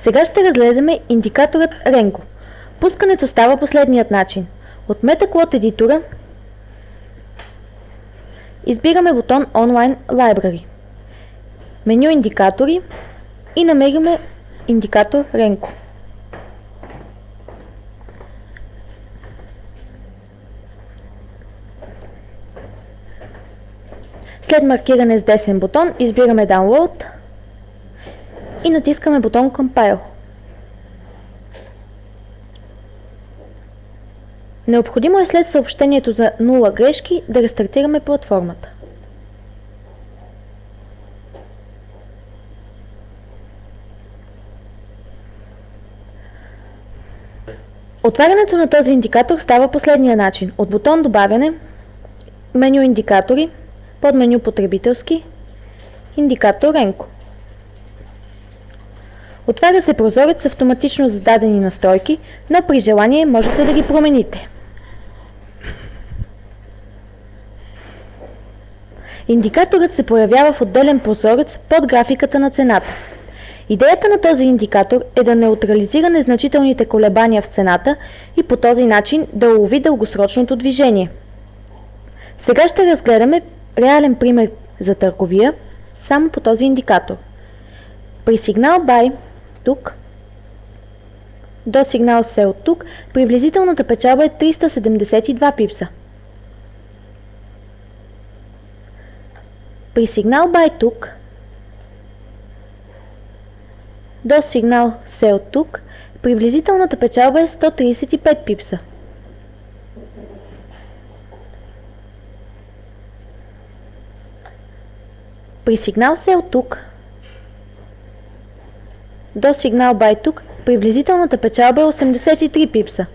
Сега ще разгледаме индикаторът Renko. Пускането става последният начин. От MetaQuote едитора избираме бутон Online Library, меню индикатори и намериме индикатор Renko. След маркиране с десен бутон избираме Download и натискаме бутон Compile. Необходимо е след съобщението за 0 грешки да рестартираме платформата. Отварянето на този индикатор става последния начин. От бутон Добавяне, меню Индикатори, подменю Потребителски, индикатор Renko. Отваря се прозорец с автоматично зададени настройки, но при желание можете да ги промените. Индикаторът се появява в отделен прозорец под графиката на цената. Идеята на този индикатор е да неутрализира незначителните колебания в цената и по този начин да улови дългосрочното движение. Сега ще разгледаме реален пример за търговия само по този индикатор. При сигнал Buy тук до сигнал Sell тук приблизителната печалба е 372 пипса. При сигнал Buy тук до сигнал Sell тук приблизителната печалба е 135 пипса. При сигнал Sell тук до сигнал Buy тук приблизителната печалба е 83 пипса.